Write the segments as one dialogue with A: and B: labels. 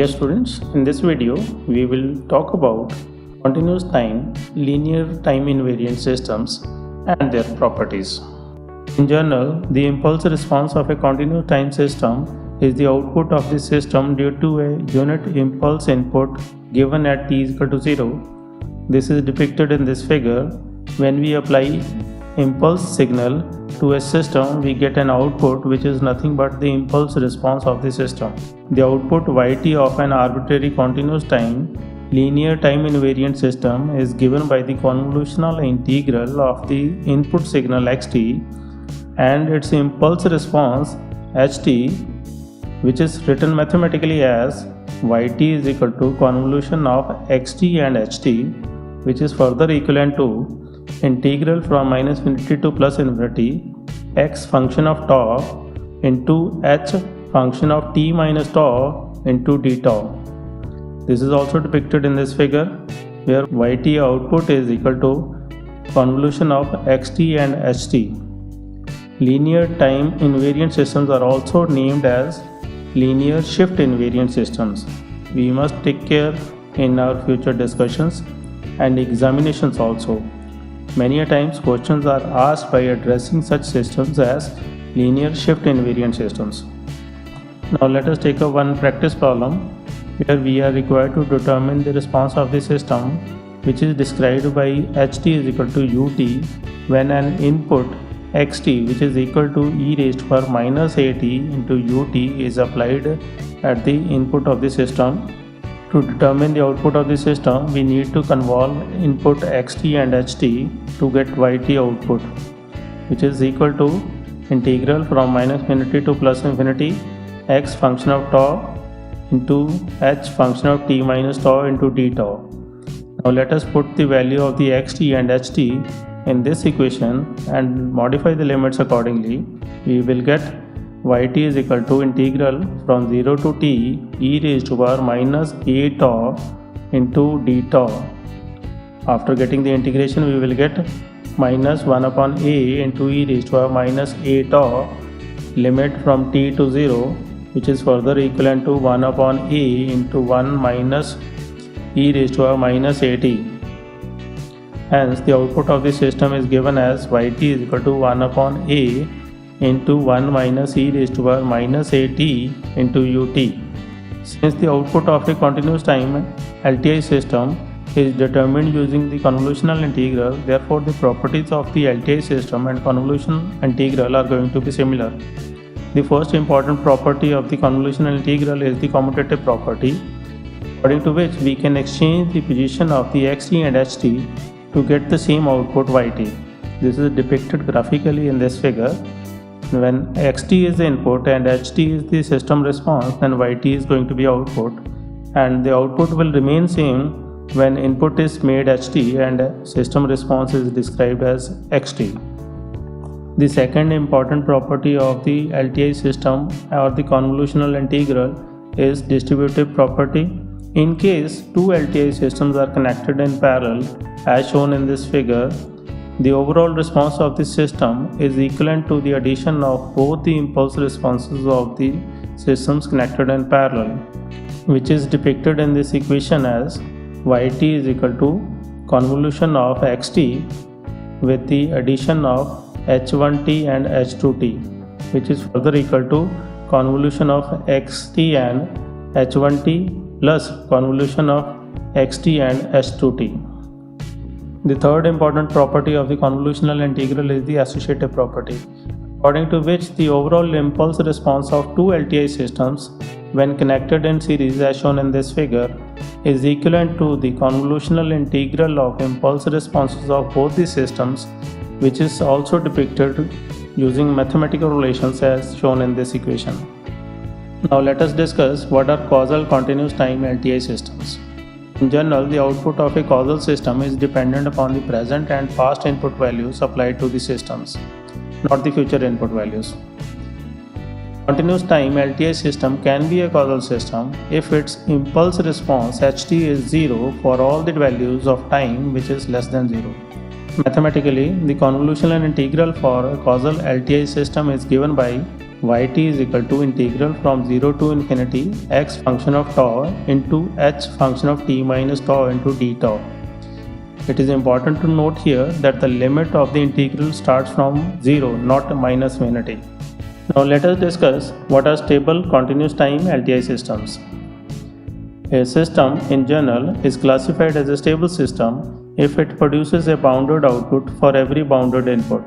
A: Dear students, in this video we will talk about continuous time, linear time invariant systems and their properties. In general, the impulse response of a continuous time system is the output of the system due to a unit impulse input given at t is equal to 0. This is depicted in this figure. When we apply impulse signal to a system, we get an output which is nothing but the impulse response of the system. The output yt of an arbitrary continuous time linear time invariant system is given by the convolutional integral of the input signal xt and its impulse response ht, which is written mathematically as yt is equal to convolution of xt and ht, which is further equivalent to integral from minus infinity to plus infinity x function of tau into h function of t minus tau into d tau. This is also depicted in this figure where yt output is equal to convolution of xt and ht. Linear time invariant systems are also named as linear shift invariant systems. We must take care in our future discussions and examinations also. Many a times questions are asked by addressing such systems as linear shift invariant systems. Now let us take up one practice problem where we are required to determine the response of the system, which is described by ht is equal to ut when an input xt, which is equal to e raised to power minus at into ut, is applied at the input of the system. To determine the output of the system, we need to convolve input xt and ht to get yt output, which is equal to integral from minus infinity to plus infinity x function of tau into h function of t minus tau into d tau. Now let us put the value of the xt and ht in this equation and modify the limits accordingly. We will get yt is equal to integral from 0 to t e raised to power minus a tau into d tau. After getting the integration, we will get minus 1 upon a into e raised to power minus a tau, limit from t to 0, which is further equivalent to 1 upon a into 1 minus e raised to power minus at. Hence, the output of the system is given as yt is equal to 1 upon a into 1 minus e raised to power minus at into ut. Since the output of a continuous time LTI system is determined using the convolutional integral, therefore the properties of the LTI system and convolutional integral are going to be similar. The first important property of the convolutional integral is the commutative property, according to which we can exchange the position of the xt and ht to get the same output yt. This is depicted graphically in this figure. When xt is the input and ht is the system response, then yt is going to be output, and the output will remain same when input is made ht and system response is described as xt. The second important property of the LTI system or the convolutional integral is distributive property. In case two LTI systems are connected in parallel, as shown in this figure, the overall response of the system is equivalent to the addition of both the impulse responses of the systems connected in parallel, which is depicted in this equation as yt is equal to convolution of xt with the addition of h1t and h2t, which is further equal to convolution of xt and h1t plus convolution of xt and h2t. The third important property of the convolutional integral is the associative property, according to which the overall impulse response of two LTI systems when connected in series, as shown in this figure, is equivalent to the convolutional integral of impulse responses of both the systems, which is also depicted using mathematical relations as shown in this equation. Now let us discuss what are causal continuous time LTI systems. In general, the output of a causal system is dependent upon the present and past input values applied to the systems, not the future input values. Continuous time LTI system can be a causal system if its impulse response ht is 0 for all the values of time which is less than 0. Mathematically, the convolutional integral for a causal LTI system is given by yt is equal to integral from 0 to infinity x function of tau into h function of t minus tau into d tau. It is important to note here that the limit of the integral starts from 0, not minus infinity. Now let us discuss what are stable continuous time LTI systems. A system in general is classified as a stable system if it produces a bounded output for every bounded input.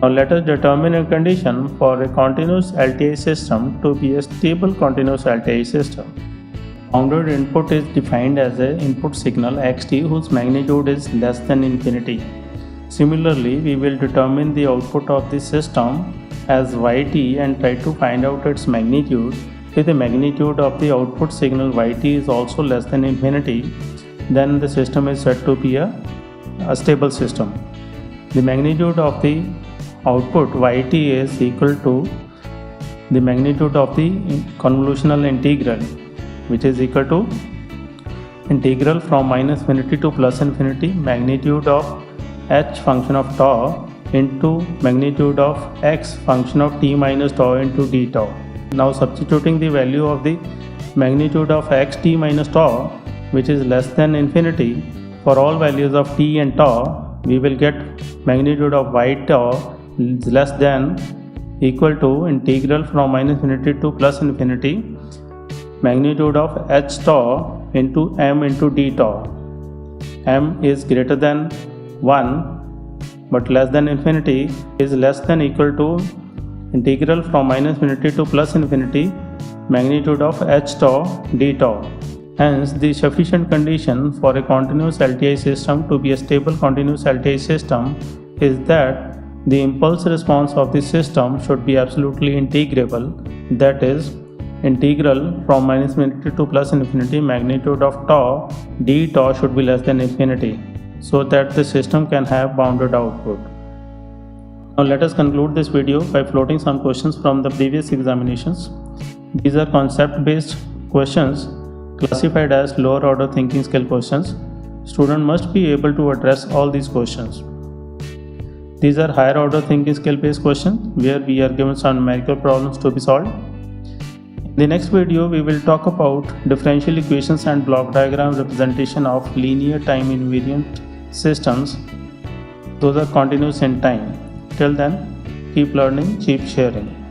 A: Now let us determine a condition for a continuous LTI system to be a stable continuous LTI system. Bounded input is defined as an input signal xt whose magnitude is less than infinity. Similarly, we will determine the output of the system as yt and try to find out its magnitude. If the magnitude of the output signal yt is also less than infinity, then the system is said to be a stable system. The magnitude of the output yt is equal to the magnitude of the convolutional integral, which is equal to integral from minus infinity to plus infinity magnitude of h function of tau into magnitude of x function of t minus tau into d tau. Now substituting the value of the magnitude of xt minus tau, which is less than infinity, for all values of t and tau, we will get magnitude of y tau is less than equal to integral from minus infinity to plus infinity magnitude of h tau into m into d tau. M is greater than 1 but less than infinity is less than equal to integral from minus infinity to plus infinity magnitude of h tau d tau. Hence, the sufficient condition for a continuous LTI system to be a stable continuous LTI system is that the impulse response of the system should be absolutely integrable, that is, integral from minus infinity to plus infinity magnitude of tau d tau should be less than infinity, so that the system can have bounded output. Now let us conclude this video by floating some questions from the previous examinations. These are concept-based questions classified as lower order thinking skill questions. Student must be able to address all these questions. These are higher order thinking skill based questions where we are given some numerical problems to be solved. In the next video, we will talk about differential equations and block diagram representation of linear time invariant systems. Those are continuous in time. Till then, keep learning, keep sharing.